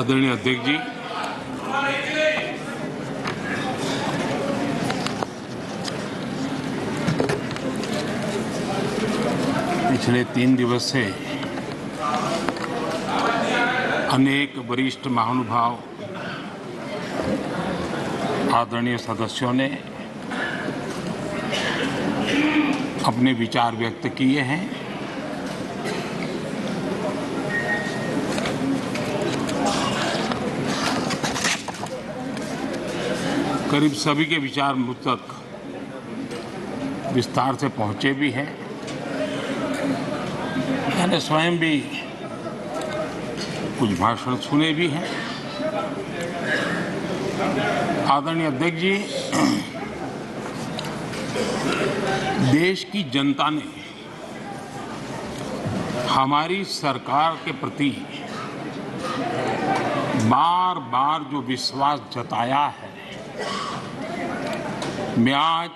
आदरणीय अध्यक्ष जी, पिछले 3 दिवस से अनेक वरिष्ठ महानुभाव आदरणीय सदस्यों ने अपने विचार व्यक्त किए हैं। करीब सभी के विचार मुझ तक विस्तार से पहुंचे भी हैं। मैंने स्वयं भी कुछ भाषण सुने भी हैं। आदरणीय अध्यक्ष जी, देश की जनता ने हमारी सरकार के प्रति बार बार जो विश्वास जताया है, मैं आज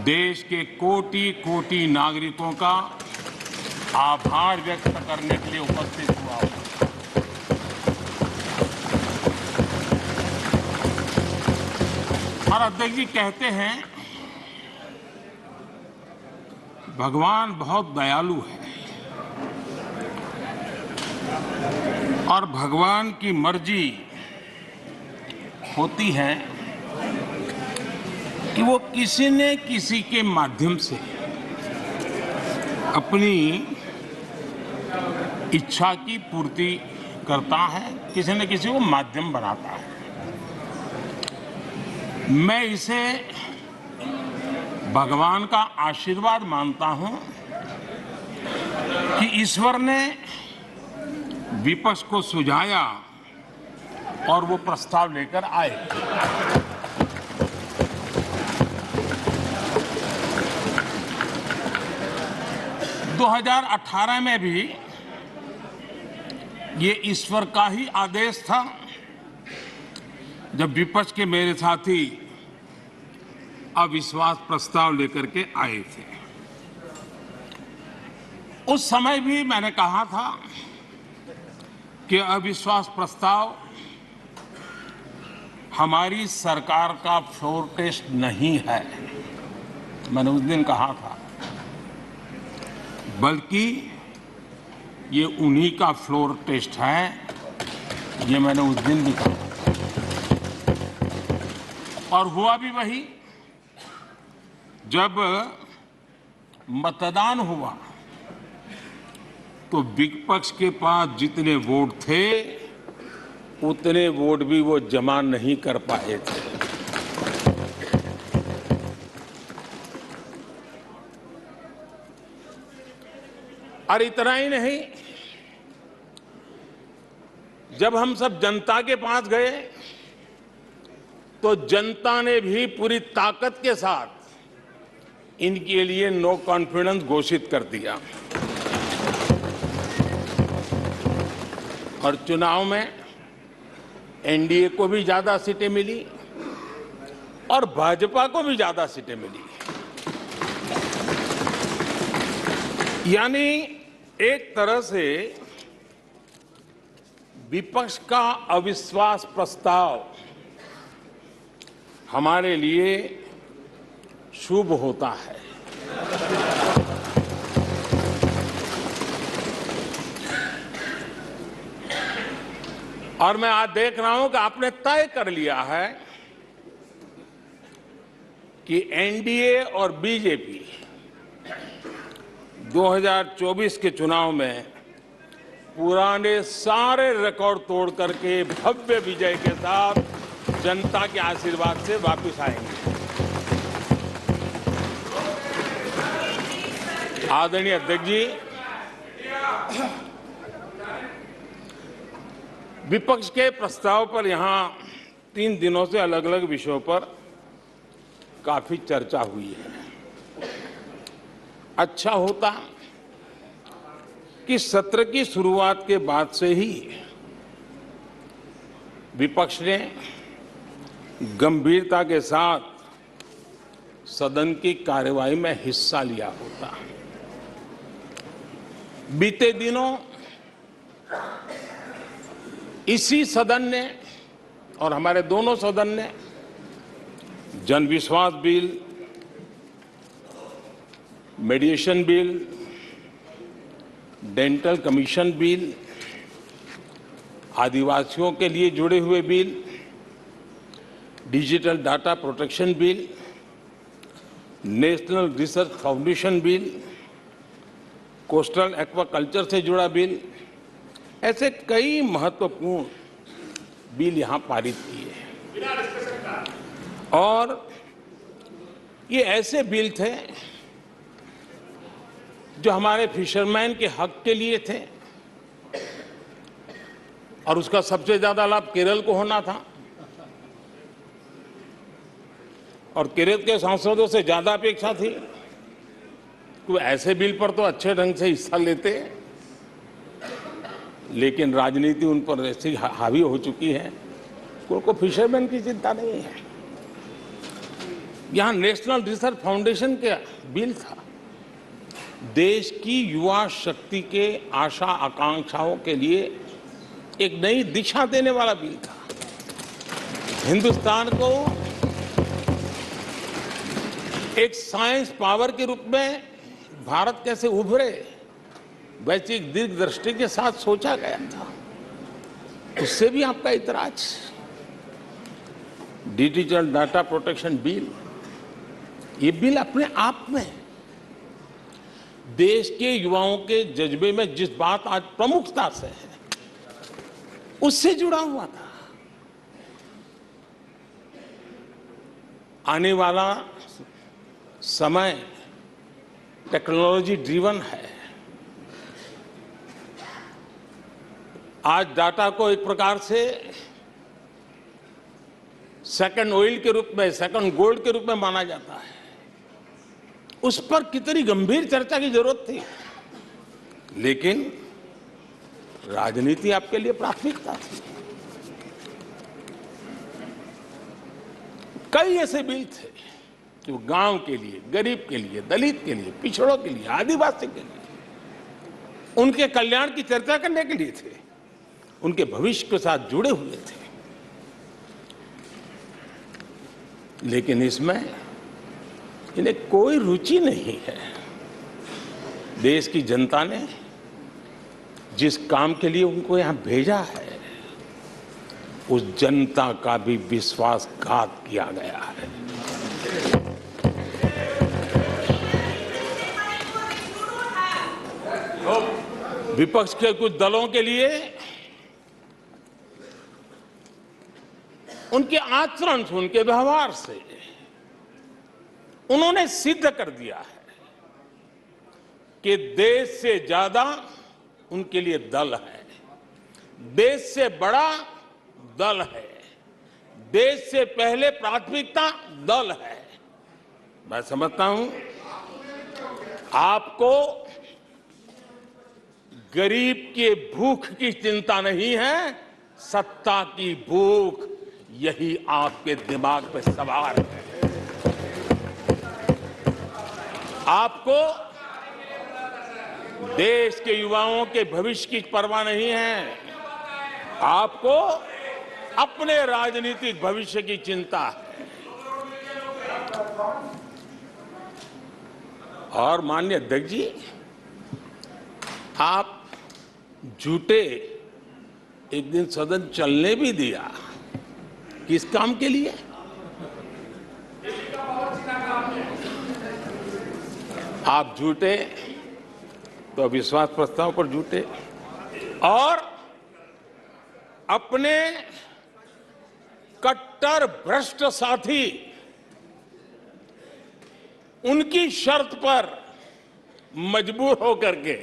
देश के कोटि-कोटि नागरिकों का आभार व्यक्त करने के लिए उपस्थित हुआ हूं। और अध्यक्ष जी कहते हैं, भगवान बहुत दयालु है और भगवान की मर्जी होती है कि वो किसी न किसी के माध्यम से अपनी इच्छा की पूर्ति करता है, किसी न किसी को माध्यम बनाता है। मैं इसे भगवान का आशीर्वाद मानता हूं कि ईश्वर ने विपक्ष को सुझाया और वो प्रस्ताव लेकर आए। दो 2018 में भी ये ईश्वर का ही आदेश था, जब विपक्ष के मेरे साथी अविश्वास प्रस्ताव लेकर के आए थे। उस समय भी मैंने कहा था कि अविश्वास प्रस्ताव हमारी सरकार का फ्लोर टेस्ट नहीं है। मैंने उस दिन कहा था, बल्कि ये उन्हीं का फ्लोर टेस्ट है। ये मैंने उस दिन भी कहा और हुआ भी वही। जब मतदान हुआ तो विपक्ष के पास जितने वोट थे उतने वोट भी वो जमा नहीं कर पाए थे। और इतना ही नहीं, जब हम सब जनता के पास गए तो जनता ने भी पूरी ताकत के साथ इनके लिए नो कॉन्फिडेंस घोषित कर दिया। और चुनाव में एनडीए को भी ज्यादा सीटें मिली और भाजपा को भी ज्यादा सीटें मिली। यानी एक तरह से विपक्ष का अविश्वास प्रस्ताव हमारे लिए शुभ होता है। और मैं आज देख रहा हूं कि आपने तय कर लिया है कि एनडीए और बीजेपी 2024 के चुनाव में पुराने सारे रिकॉर्ड तोड़ करके भव्य विजय के साथ जनता के आशीर्वाद से वापस आएंगे। आदरणीय अध्यक्ष जी, विपक्ष के प्रस्ताव पर यहां 3 दिनों से अलग अलग विषयों पर काफी चर्चा हुई है। अच्छा होता कि सत्र की शुरुआत के बाद से ही विपक्ष ने गंभीरता के साथ सदन की कार्यवाही में हिस्सा लिया होता। बीते दिनों इसी सदन ने और हमारे दोनों सदन ने जन विश्वास bill, मेडिएशन bill, dental commission bill, आदिवासियों के लिए जुड़े हुए bill, digital data protection bill, national research foundation bill, coastal aquaculture से जुड़ा बिल, ऐसे कई महत्वपूर्ण बिल यहां पारित किए। और ये ऐसे बिल थे जो हमारे फिशरमैन के हक के लिए थे और उसका सबसे ज्यादा लाभ केरल को होना था और केरल के सांसदों से ज्यादा अपेक्षा थी कि ऐसे बिल पर तो अच्छे ढंग से हिस्सा लेते, लेकिन राजनीति उन पर ऐसी हावी हो चुकी है उनको फिशरमैन की चिंता नहीं है। यहां नेशनल रिसर्च फाउंडेशन का बिल था, देश की युवा शक्ति के आशा आकांक्षाओं के लिए एक नई दिशा देने वाला बिल था। हिंदुस्तान को एक साइंस पावर के रूप में भारत कैसे उभरे, वैसी एक दीर्घदृष्टि के साथ सोचा गया था। उससे भी आपका इतराज। डिजिटल डाटा प्रोटेक्शन बिल, ये बिल अपने आप में देश के युवाओं के जज्बे में जिस बात आज प्रमुखता से है उससे जुड़ा हुआ था। आने वाला समय टेक्नोलॉजी ड्रिवन है। आज डाटा को एक प्रकार से सेकंड ऑयल के रूप में, सेकंड गोल्ड के रूप में माना जाता है। उस पर कितनी गंभीर चर्चा की जरूरत थी, लेकिन राजनीति आपके लिए प्राथमिकता थी। कई ऐसे बिल थे जो गांव के लिए, गरीब के लिए, दलित के लिए, पिछड़ों के लिए, आदिवासी के लिए, उनके कल्याण की चर्चा करने के लिए थे, उनके भविष्य के साथ जुड़े हुए थे। लेकिन इसमें इन्हें कोई रुचि नहीं है। देश की जनता ने जिस काम के लिए उनको यहां भेजा है, उस जनता का भी विश्वासघात किया गया है। विपक्ष के कुछ दलों के लिए उनके आचरण से, उनके व्यवहार से उन्होंने सिद्ध कर दिया है कि देश से ज्यादा उनके लिए दल है, देश से बड़ा दल है, देश से पहले प्राथमिकता दल है। मैं समझता हूं आपको गरीब के भूख की चिंता नहीं है, सत्ता की भूख, यही आपके दिमाग पे सवार है। आपको देश के युवाओं के भविष्य की परवाह नहीं है, आपको अपने राजनीतिक भविष्य की चिंता है। और माननीय अध्यक्ष जी, आप झूठे एक दिन सदन चलने भी दिया, किस काम के लिए? आप झूठे तो अविश्वास प्रस्ताव पर झूठे और अपने कट्टर भ्रष्ट साथी उनकी शर्त पर मजबूर होकर के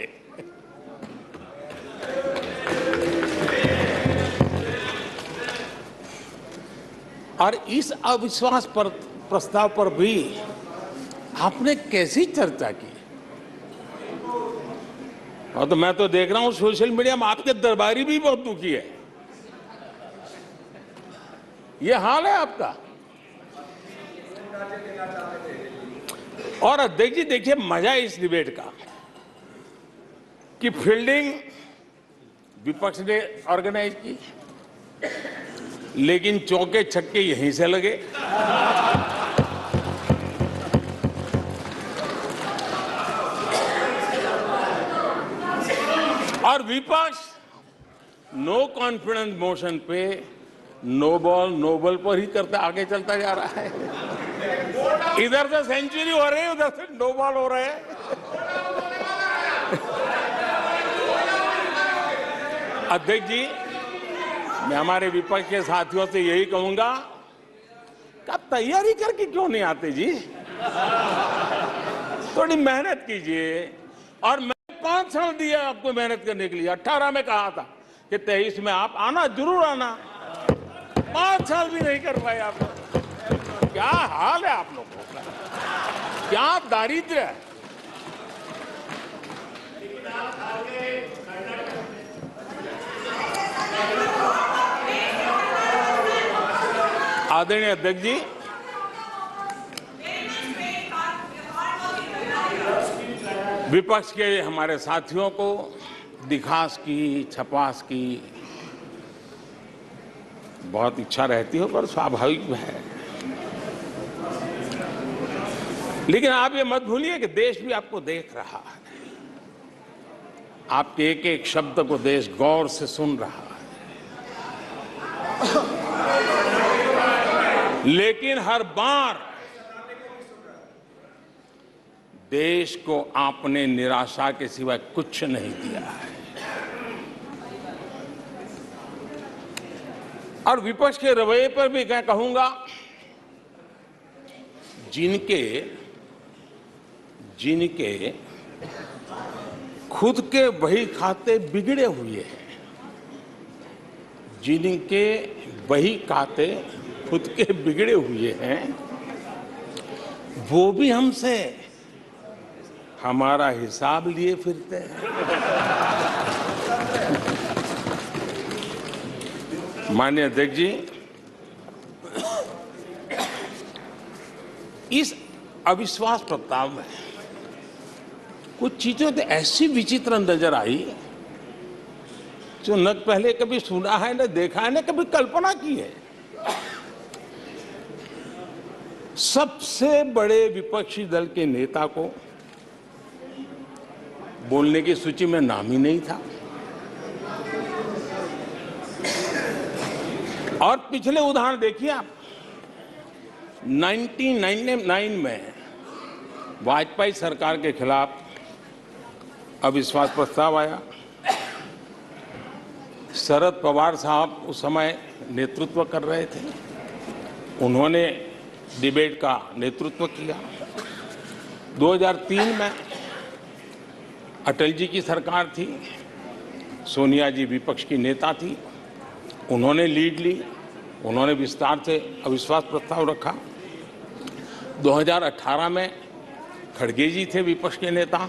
और इस अविश्वास पर प्रस्ताव पर भी आपने कैसी चर्चा की? और तो मैं तो देख रहा हूं सोशल मीडिया में आपके दरबारी भी बहुत दुखी है। ये हाल है आपका। और अध्यक्ष जी देखिए, मजा इस डिबेट का कि फील्डिंग विपक्ष ने ऑर्गेनाइज की, लेकिन चौके छक्के यहीं से लगे। और विपक्ष नो कॉन्फिडेंस मोशन पे नो बॉल नो बॉल पर ही करता आगे चलता जा रहा है। इधर से सेंचुरी हो रही है, उधर से नो बॉल हो रहे हैं। अध्यक्ष जी, मैं हमारे विपक्ष के साथियों से यही कहूंगा कि आप तैयारी करके क्यों नहीं आते जी? थोड़ी मेहनत कीजिए। और मैं 5 साल दिया आपको मेहनत करने के लिए। 18 में कहा था कि 23 में आप आना, जरूर आना। 5 साल भी नहीं कर पाए आप। क्या हाल है आप लोगों का, क्या दारिद्र्य है। आदरणीय अध्यक्ष जी, विपक्ष के हमारे साथियों को दिखास की, छपास की बहुत इच्छा रहती है, पर स्वाभाविक है। लेकिन आप ये मत भूलिए कि देश भी आपको देख रहा है। आपके एक एक शब्द को देश गौर से सुन रहा है। लेकिन हर बार देश को आपने निराशा के सिवाय कुछ नहीं दिया है। और विपक्ष के रवैये पर भी मैं कहूंगा, जिनके खुद के बही खाते बिगड़े हुए हैं, जिनके बही खाते खुद के बिगड़े हुए हैं, वो भी हमसे हमारा हिसाब लिए फिरते हैं। माननीय अध्यक्ष जी, इस अविश्वास प्रस्ताव में कुछ चीजें तो ऐसी विचित्र नजर आई जो न पहले कभी सुना है, न देखा है, न कभी कल्पना की है। सबसे बड़े विपक्षी दल के नेता को बोलने की सूची में नाम ही नहीं था। और पिछले उदाहरण देखिए आप। 1999 में वाजपेयी सरकार के खिलाफ अविश्वास प्रस्ताव आया। शरद पवार साहब उस समय नेतृत्व कर रहे थे। उन्होंने डिबेट का नेतृत्व किया। 2003 में अटल जी की सरकार थी। सोनिया जी विपक्ष की नेता थी। उन्होंने लीड ली। उन्होंने विस्तार से अविश्वास प्रस्ताव रखा। 2018 में खड़गे जी थे विपक्ष के नेता।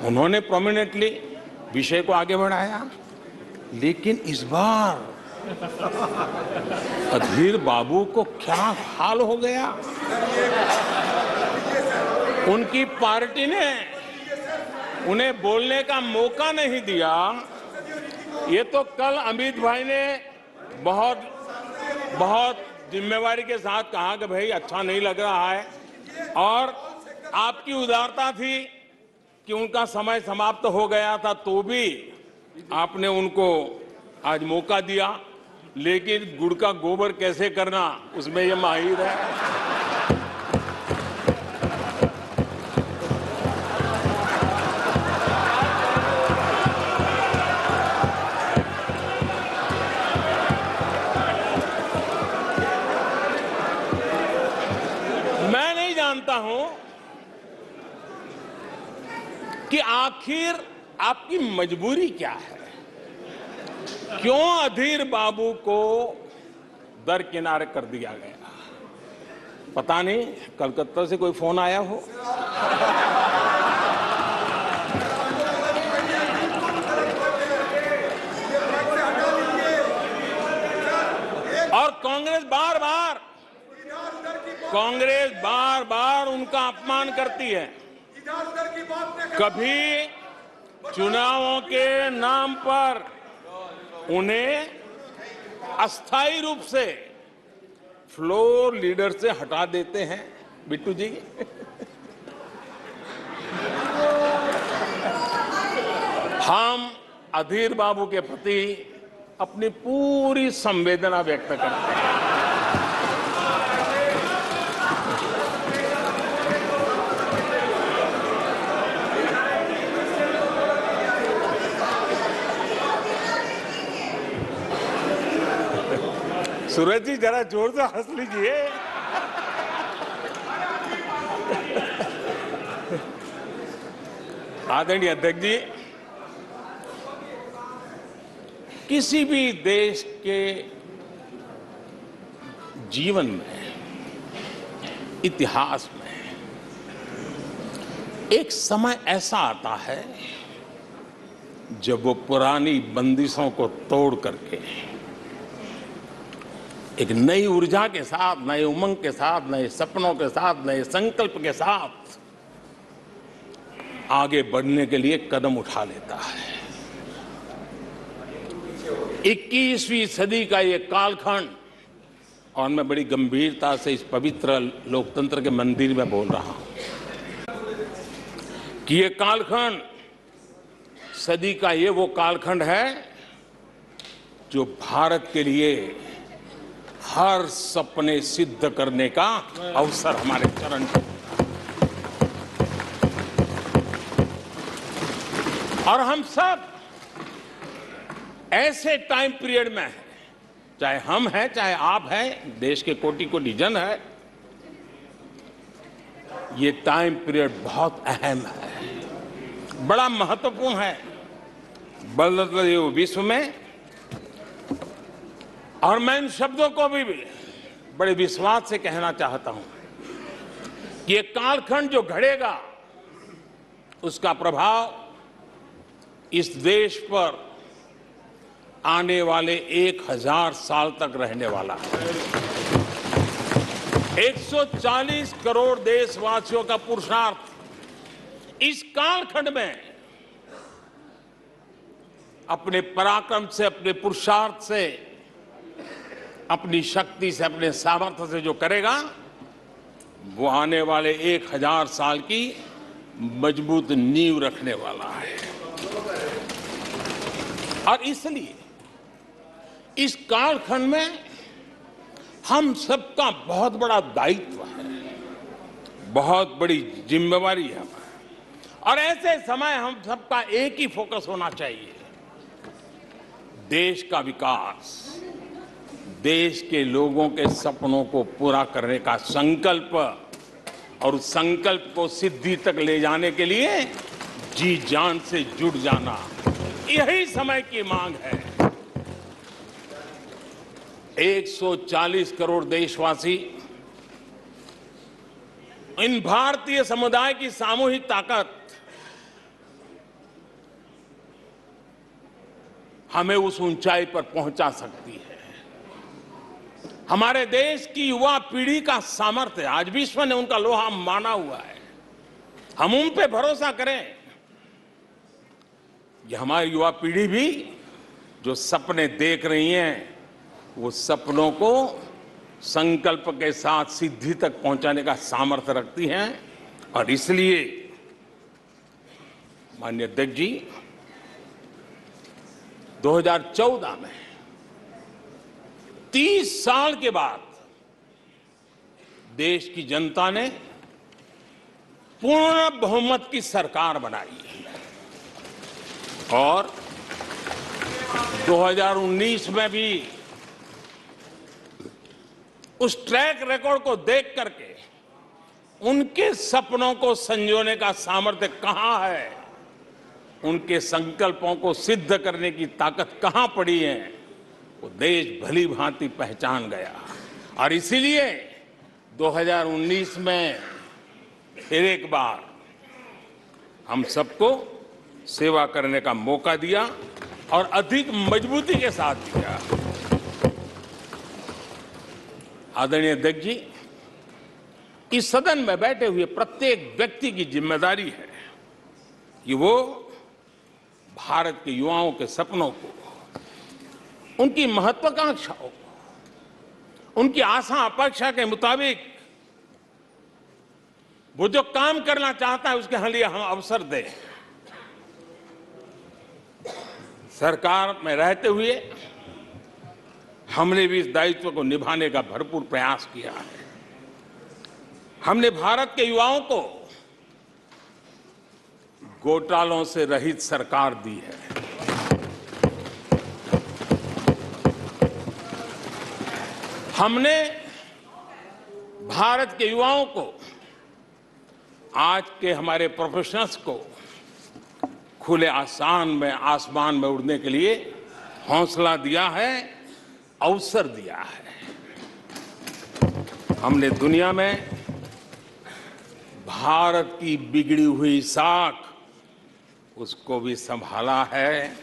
उन्होंने प्रोमिनेंटली विषय को आगे बढ़ाया। लेकिन इस बार अधीर बाबू को क्या हाल हो गया। उनकी पार्टी ने उन्हें बोलने का मौका नहीं दिया। ये तो कल अमित भाई ने बहुत जिम्मेवारी के साथ कहा कि भाई अच्छा नहीं लग रहा है, और आपकी उदारता थी कि उनका समय समाप्त हो गया था तो भी आपने उनको आज मौका दिया। लेकिन गुड़ का गोबर कैसे करना, उसमें ये माहिर है। मैं नहीं जानता हूं कि आखिर आपकी मजबूरी क्या है। क्यों अधीर बाबू को दरकिनार कर दिया गया? पता नहीं, कलकत्ता से कोई फोन आया हो। और कांग्रेस बार बार उनका अपमान करती है। कभी चुनावों के नाम पर उन्हें अस्थायी रूप से फ्लोर लीडर से हटा देते हैं बिट्टू जी। हम अधीर बाबू के प्रति अपनी पूरी संवेदना व्यक्त करते हैं। सूरज जी जरा जोर से हंस लीजिए। आदरणीय अध्यक्ष जी, किसी भी देश के जीवन में, इतिहास में एक समय ऐसा आता है जब वो पुरानी बंदिशों को तोड़ करके एक नई ऊर्जा के साथ, नए उमंग के साथ, नए सपनों के साथ, नए संकल्प के साथ आगे बढ़ने के लिए कदम उठा लेता है। 21वीं सदी का ये कालखंड, और मैं बड़ी गंभीरता से इस पवित्र लोकतंत्र के मंदिर में बोल रहा हूं कि ये कालखंड, सदी का ये वो कालखंड है जो भारत के लिए हर सपने सिद्ध करने का अवसर हमारे चरण पर। और हम सब ऐसे टाइम पीरियड में हैं, चाहे हम हैं, चाहे आप हैं, देश के कोटि कोटि जन है, ये टाइम पीरियड बहुत अहम है, बड़ा महत्वपूर्ण है बदलते हुए विश्व में। और मैं इन शब्दों को भी बड़े विश्वास से कहना चाहता हूं कि ये कालखंड जो घड़ेगा उसका प्रभाव इस देश पर आने वाले 1000 साल तक रहने वाला है। 140 करोड़ देशवासियों का पुरुषार्थ इस कालखंड में अपने पराक्रम से, अपने पुरुषार्थ से, अपनी शक्ति से, अपने सामर्थ्य से जो करेगा वो आने वाले 1000 साल की मजबूत नींव रखने वाला है। और इसलिए इस कालखंड में हम सबका बहुत बड़ा दायित्व है, बहुत बड़ी जिम्मेवारी है। और ऐसे समय हम सबका एक ही फोकस होना चाहिए, देश का विकास, देश के लोगों के सपनों को पूरा करने का संकल्प, और उस संकल्प को सिद्धि तक ले जाने के लिए जी जान से जुट जाना, यही समय की मांग है। 140 करोड़ देशवासी, इन भारतीय समुदाय की सामूहिक ताकत हमें उस ऊंचाई पर पहुंचा सकती है। हमारे देश की युवा पीढ़ी का सामर्थ्य, आज विश्व ने उनका लोहा माना हुआ है, हम उन पे भरोसा करें। ये हमारी युवा पीढ़ी भी जो सपने देख रही है, वो सपनों को संकल्प के साथ सिद्धि तक पहुंचाने का सामर्थ्य रखती हैं। और इसलिए माननीय अध्यक्ष जी, 2014 में 30 साल के बाद देश की जनता ने पूर्ण बहुमत की सरकार बनाई और 2019 में भी उस ट्रैक रिकॉर्ड को देख करके उनके सपनों को संजोने का सामर्थ्य कहां है, उनके संकल्पों को सिद्ध करने की ताकत कहां पड़ी है, वो देश भली भांति पहचान गया। और इसीलिए 2019 में फिर एक बार हम सबको सेवा करने का मौका दिया और अधिक मजबूती के साथ दिया। आदरणीय अध्यक्ष जी, इस सदन में बैठे हुए प्रत्येक व्यक्ति की जिम्मेदारी है कि वो भारत के युवाओं के सपनों को उनकी महत्वाकांक्षाओं, उनकी आशा अपेक्षा के मुताबिक वो जो काम करना चाहता है उसके लिए हम अवसर दें। सरकार में रहते हुए हमने भी इस दायित्व को निभाने का भरपूर प्रयास किया है। हमने भारत के युवाओं को घोटालों से रहित सरकार दी है। हमने भारत के युवाओं को, आज के हमारे प्रोफेशनल्स को खुले आसमान में उड़ने के लिए हौसला दिया है, अवसर दिया है। हमने दुनिया में भारत की बिगड़ी हुई साख, उसको भी संभाला है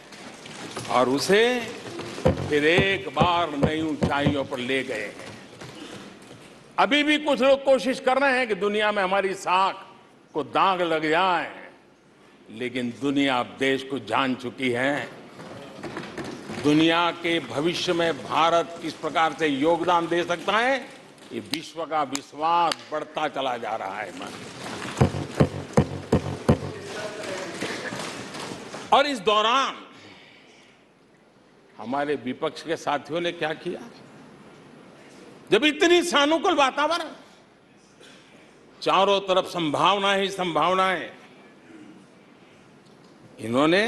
और उसे फिर एक बार नई ऊंचाइयों पर ले गए हैं। अभी भी कुछ लोग कोशिश कर रहे हैं कि दुनिया में हमारी साख को दाग लग जाए, लेकिन दुनिया अब देश को जान चुकी है। दुनिया के भविष्य में भारत किस प्रकार से योगदान दे सकता है, ये विश्व का विश्वास बढ़ता चला जा रहा है। और इस दौरान हमारे विपक्ष के साथियों ने क्या किया? जब इतनी सानुकूल वातावरण, चारों तरफ संभावनाएं ही संभावनाएं, इन्होंने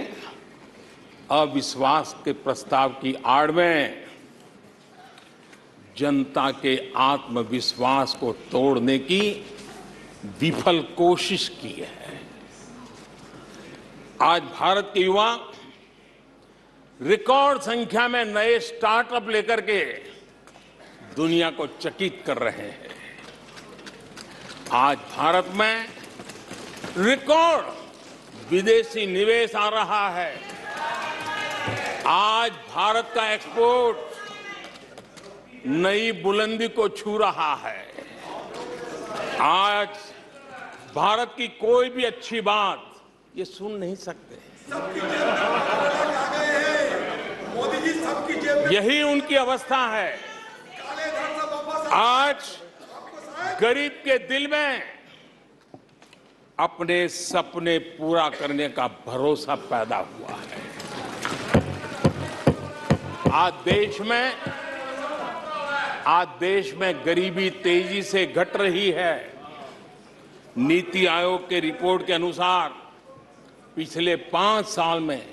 अविश्वास के प्रस्ताव की आड़ में जनता के आत्मविश्वास को तोड़ने की विफल कोशिश की है। आज भारत के युवा रिकॉर्ड संख्या में नए स्टार्टअप लेकर के दुनिया को चकित कर रहे हैं। आज भारत में रिकॉर्ड विदेशी निवेश आ रहा है। आज भारत का एक्सपोर्ट नई बुलंदी को छू रहा है। आज भारत की कोई भी अच्छी बात ये सुन नहीं सकते। यही उनकी अवस्था है। आज गरीब के दिल में अपने सपने पूरा करने का भरोसा पैदा हुआ है। आज देश में गरीबी तेजी से घट रही है। नीति आयोग के रिपोर्ट के अनुसार पिछले 5 साल में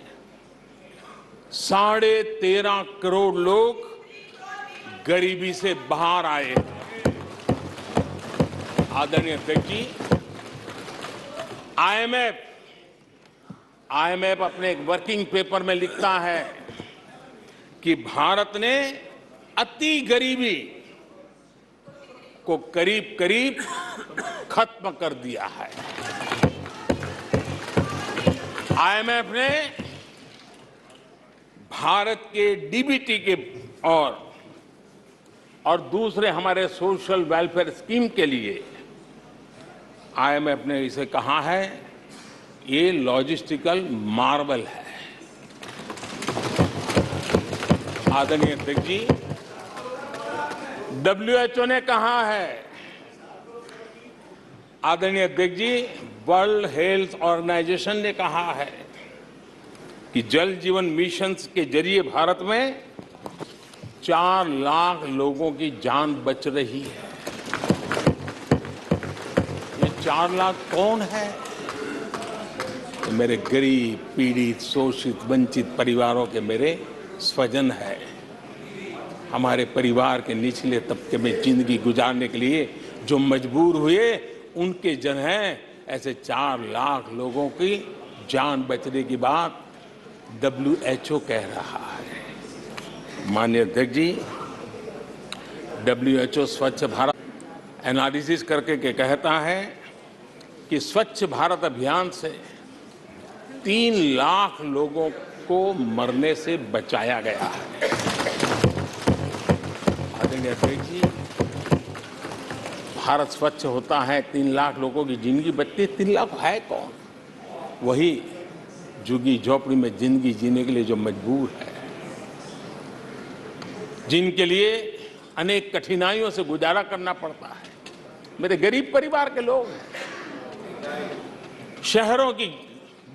13.5 करोड़ लोग गरीबी से बाहर आए हैं। आदरणीय अध्यक्ष जी, आईएमएफ अपने एक वर्किंग पेपर में लिखता है कि भारत ने अति गरीबी को करीब करीब खत्म कर दिया है। आईएमएफ ने भारत के डीबीटी के और दूसरे हमारे सोशल वेलफेयर स्कीम के लिए आईएमएफ ने इसे कहा है, ये लॉजिस्टिकल मार्वल है। आदरणीय अध्यक्ष जी, WHO ने कहा है, आदरणीय अध्यक्ष जी, वर्ल्ड हेल्थ ऑर्गेनाइजेशन ने कहा है कि जल जीवन मिशन के जरिए भारत में 4 लाख लोगों की जान बच रही है। ये 4 लाख कौन है? मेरे गरीब, पीड़ित, शोषित, वंचित परिवारों के मेरे स्वजन है। हमारे परिवार के निचले तबके में जिंदगी गुजारने के लिए जो मजबूर हुए, उनके जन हैं। ऐसे 4 लाख लोगों की जान बचने की बात WHO कह रहा है। माननीय अध्यक्ष जी, WHO स्वच्छ भारत एनालिसिस करके के कहता है कि स्वच्छ भारत अभियान से 3 लाख लोगों को मरने से बचाया गया है। आदरणीय अध्यक्ष जी, भारत स्वच्छ होता है, 3 लाख लोगों की जिंदगी बचती है। 3 लाख है कौन? वही झुग्गी झोपड़ी में जिंदगी जीने के लिए जो मजबूर है। जिनके लिए अनेक कठिनाइयों से गुजारा करना पड़ता है। मेरे गरीब परिवार के लोग हैं, शहरों की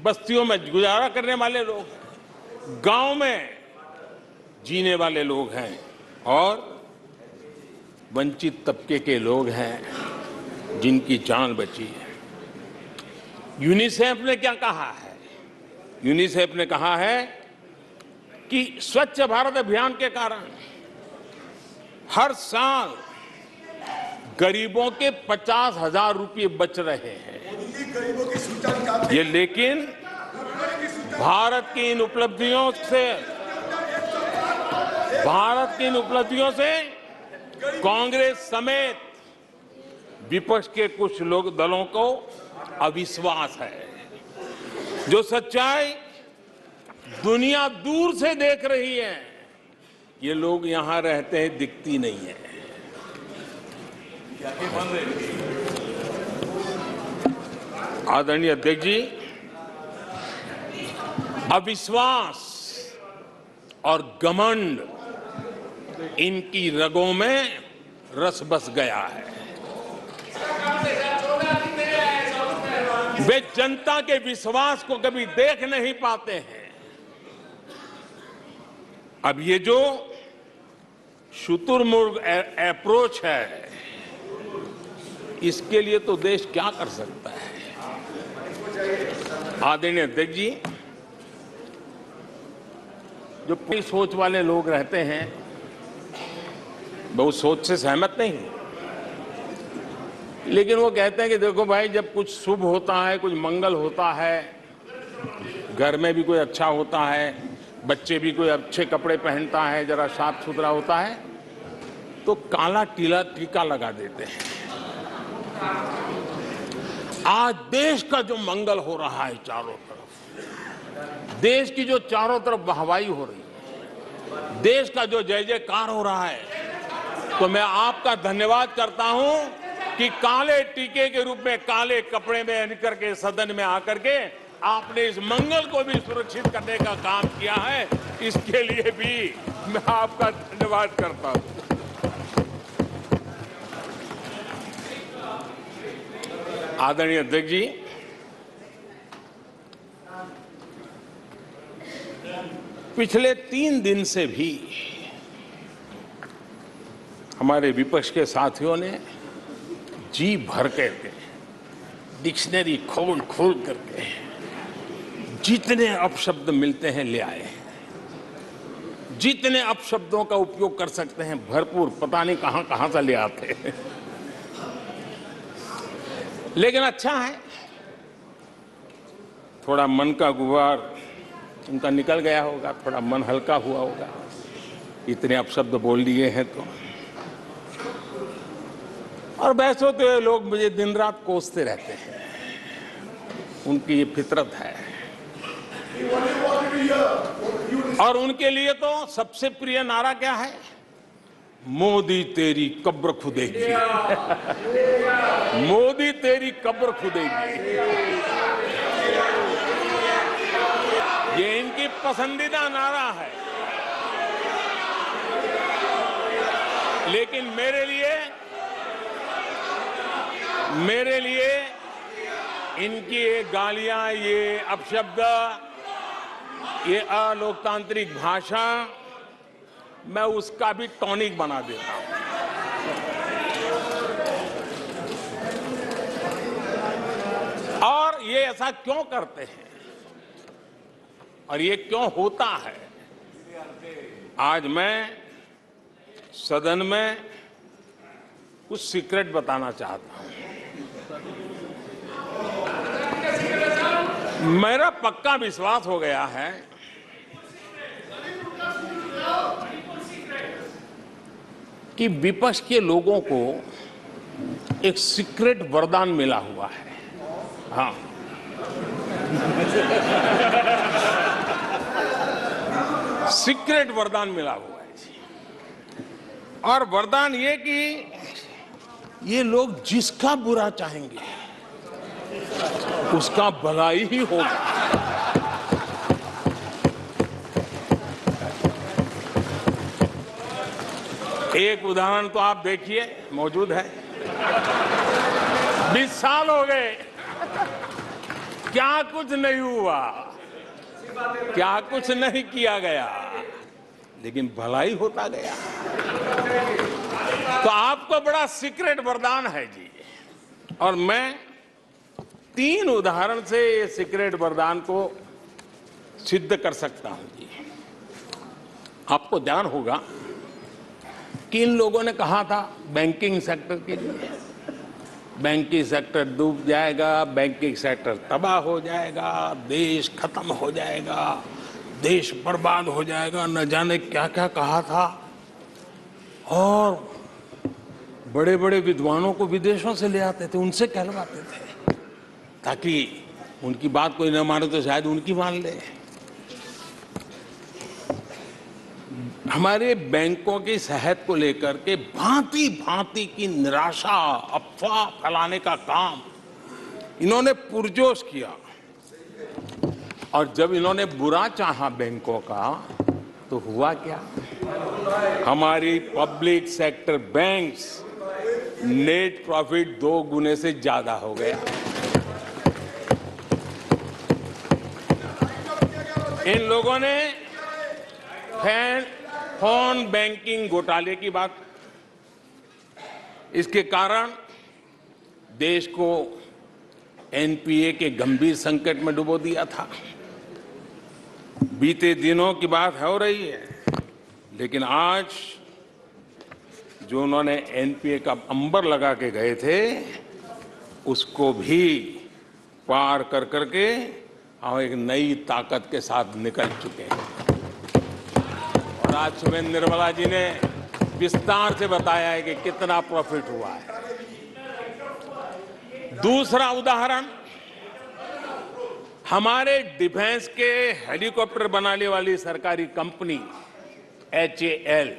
बस्तियों में गुजारा करने वाले लोग, गांव में जीने वाले लोग हैं और वंचित तबके के लोग हैं जिनकी जान बची है। यूनिसेफ ने क्या कहा है? यूनिसेफ ने कहा है कि स्वच्छ भारत अभियान के कारण हर साल गरीबों के 50,000 रुपये बच रहे हैं। ये लेकिन भारत की इन उपलब्धियों से कांग्रेस समेत विपक्ष के कुछ लोग दलों को अविश्वास है। जो सच्चाई दुनिया दूर से देख रही है, ये लोग यहां रहते हैं दिखती नहीं है। आदरणीय अध्यक्ष जी, अविश्वास और घमंड इनकी रगों में रस बस गया है। वे जनता के विश्वास को कभी देख नहीं पाते हैं। अब ये जो शुतुरमुर्ग अप्रोच है, इसके लिए तो देश क्या कर सकता है? आदरणीय अध्यक्ष जी, जो पूरी सोच वाले लोग रहते हैं, बहुत सोच से सहमत नहीं, लेकिन वो कहते हैं कि देखो भाई, जब कुछ शुभ होता है, कुछ मंगल होता है, घर में भी कोई अच्छा होता है, बच्चे भी कोई अच्छे कपड़े पहनता है, जरा साफ सुथरा होता है, तो काला टीका लगा देते हैं। आज देश का जो मंगल हो रहा है चारों तरफ, देश की जो चारों तरफ वाहवाही हो रही है, देश का जो जय जयकार हो रहा है, तो मैं आपका धन्यवाद करता हूं कि काले टीके के रूप में काले कपड़े में निकल के सदन में आकर के आपने इस मंगल को भी सुरक्षित करने का काम किया है। इसके लिए भी मैं आपका धन्यवाद करता हूं। आदरणीय अध्यक्ष जी, पिछले 3 दिन से भी हमारे विपक्ष के साथियों ने जी भर करके, डिक्शनरी खोल खोल करके जितने अपशब्द मिलते हैं ले आए हैं, जितने अपशब्दों का उपयोग कर सकते हैं भरपूर, पता नहीं कहां कहां से ले आते हैं। लेकिन अच्छा है, थोड़ा मन का गुबार उनका निकल गया होगा, थोड़ा मन हल्का हुआ होगा, इतने अपशब्द बोल दिए हैं तो। और वैसे तो ये लोग मुझे दिन रात कोसते रहते हैं, उनकी ये फितरत है। और उनके लिए तो सबसे प्रिय नारा क्या है? मोदी तेरी कब्र खुदेगी। मोदी तेरी कब्र खुदेगी, ये इनकी पसंदीदा नारा है। लेकिन मेरे लिए इनकी ये गालियां, ये अपशब्द, ये अलोकतांत्रिक भाषा, मैं उसका भी टॉनिक बना देता हूं। और ये ऐसा क्यों करते हैं और ये क्यों होता है? आज मैं सदन में कुछ सीक्रेट बताना चाहता हूं। मेरा पक्का विश्वास हो गया है कि विपक्ष के लोगों को एक सीक्रेट वरदान मिला हुआ है। हाँ, सीक्रेट वरदान मिला हुआ है। और वरदान ये कि ये लोग जिसका बुरा चाहेंगे उसका भलाई ही होगा। एक उदाहरण तो आप देखिए, मौजूद है। 20 साल हो गए, क्या कुछ नहीं हुआ, क्या कुछ नहीं किया गया, लेकिन भलाई होता गया। तो आपको बड़ा सीक्रेट वरदान है जी, और मैं 3 उदाहरण से ये सीक्रेट वरदान को सिद्ध कर सकता हूं जी। आपको ध्यान होगा कि इन लोगों ने कहा था बैंकिंग सेक्टर के लिए, बैंकिंग सेक्टर डूब जाएगा, बैंकिंग सेक्टर तबाह हो जाएगा, देश खत्म हो जाएगा, देश बर्बाद हो जाएगा, न जाने क्या क्या कहा था। और बड़े बड़े विद्वानों को विदेशों से ले आते थे, उनसे कहलवाते थे, ताकि उनकी बात कोई न माने तो शायद उनकी मान ले। हमारे बैंकों की सेहत को लेकर के भांति भांति की निराशा, अफवाह फैलाने का काम इन्होंने पुरजोश किया। और जब इन्होंने बुरा चाहा बैंकों का, तो हुआ क्या? हमारी public sector banks net profit 2 गुने से ज्यादा हो गया। इन लोगों ने फोन बैंकिंग घोटाले की बात, इसके कारण देश को एनपीए के गंभीर संकट में डुबो दिया था। बीते दिनों की बात हो रही है, लेकिन आज जो उन्होंने एनपीए का अंबर लगा के गए थे, उसको भी पार कर करके हम एक नई ताकत के साथ निकल चुके हैं। और आज सुबह निर्मला जी ने विस्तार से बताया है कि कितना प्रॉफिट हुआ है। दूसरा उदाहरण, हमारे डिफेंस के हेलीकॉप्टर बनाने वाली सरकारी कंपनी HAL,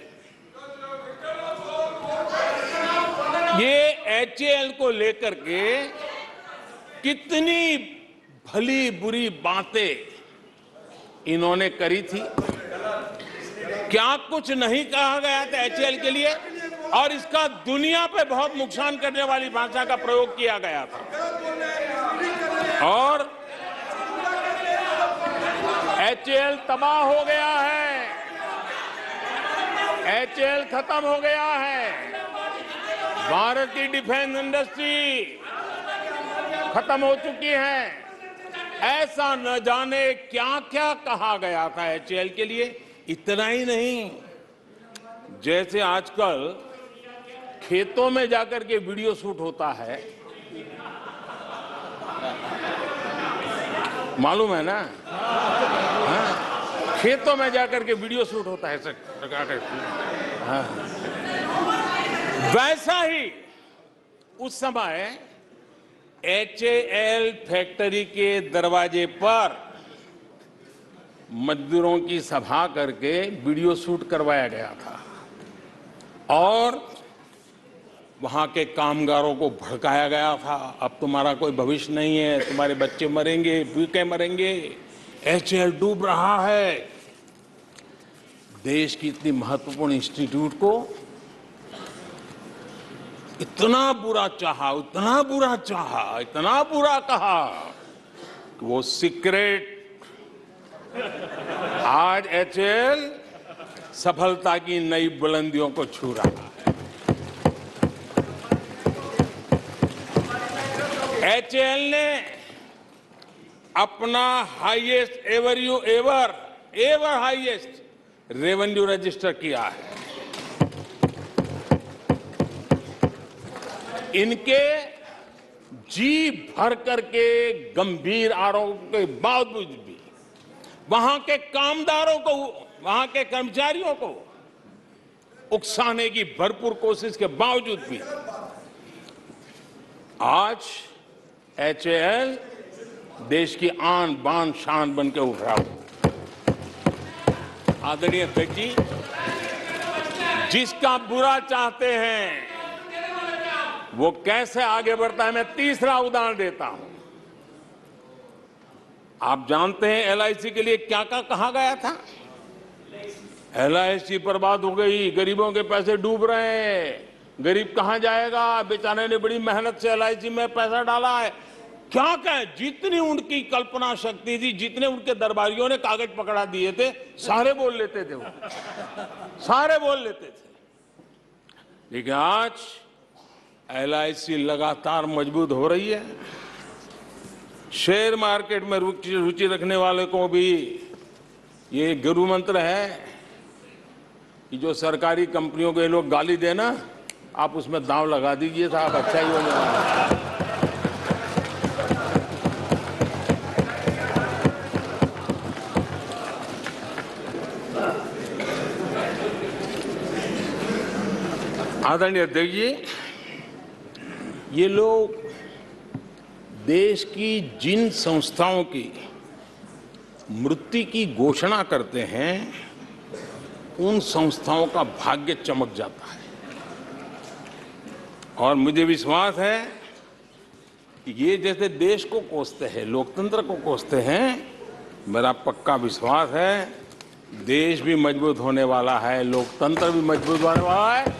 ये HAL को लेकर के कितनी भली बुरी बातें इन्होंने करी थी। क्या कुछ नहीं कहा गया था HAL के लिए, और इसका दुनिया पे बहुत नुकसान करने वाली भाषा का प्रयोग किया गया था। और HAL तबाह हो गया है, HAL खत्म हो गया है, भारत की डिफेंस इंडस्ट्री खत्म हो चुकी है। ऐसा न जाने क्या क्या कहा गया था HAL के लिए। इतना ही नहीं, जैसे आजकल खेतों में जाकर के वीडियो शूट होता है, मालूम है ना? हाँ? खेतों में जाकर के वीडियो शूट होता है, हाँ। वैसा ही उस समय HAL फैक्ट्री के दरवाजे पर मजदूरों की सभा करके वीडियो शूट करवाया गया था, और वहां के कामगारों को भड़काया गया था। अब तुम्हारा कोई भविष्य नहीं है, तुम्हारे बच्चे मरेंगे, भूखे मरेंगे, HAL डूब रहा है। देश की इतनी महत्वपूर्ण इंस्टीट्यूट को इतना बुरा चाहा, इतना बुरा चाहा, इतना बुरा कहा कि वो सीक्रेट आज HAL सफलता की नई बुलंदियों को छू रहा है। HAL ने अपना highest ever highest revenue register किया है। इनके जी भर करके गंभीर आरोपों के बावजूद भी वहां के कामदारों को, वहां के कर्मचारियों को उकसाने की भरपूर कोशिश के बावजूद भी आज HAL देश की आन बान शान बन के उठ रहा हो। आदरणीय अध्यक्ष जी, जिसका बुरा चाहते हैं वो कैसे आगे बढ़ता है, मैं तीसरा उदाहरण देता हूं। आप जानते हैं LIC के लिए क्या क्या कहा गया था? LIC बर्बाद हो गई, गरीबों के पैसे डूब रहे हैं। गरीब कहां जाएगा? बेचारे ने बड़ी मेहनत से LIC में पैसा डाला है। क्या कहें, जितनी उनकी कल्पना शक्ति थी, जितने उनके दरबारियों ने कागज पकड़ा दिए थे, सारे बोल लेते थे वो, सारे बोल लेते थे। लेकिन आज LIC लगातार मजबूत हो रही है। शेयर मार्केट में रुचि रखने वाले को भी ये गुरु मंत्र है कि जो सरकारी कंपनियों को ये लोग गाली देना, आप उसमें दांव लगा दीजिए साहब, अच्छा ही होने वाला है। आदरणीय अध्यक्ष जी, ये लोग देश की जिन संस्थाओं की मृत्यु की घोषणा करते हैं, उन संस्थाओं का भाग्य चमक जाता है। और मुझे विश्वास है कि ये जैसे देश को कोसते हैं, लोकतंत्र को कोसते हैं, मेरा पक्का विश्वास है देश भी मजबूत होने वाला है, लोकतंत्र भी मजबूत होने वाला है।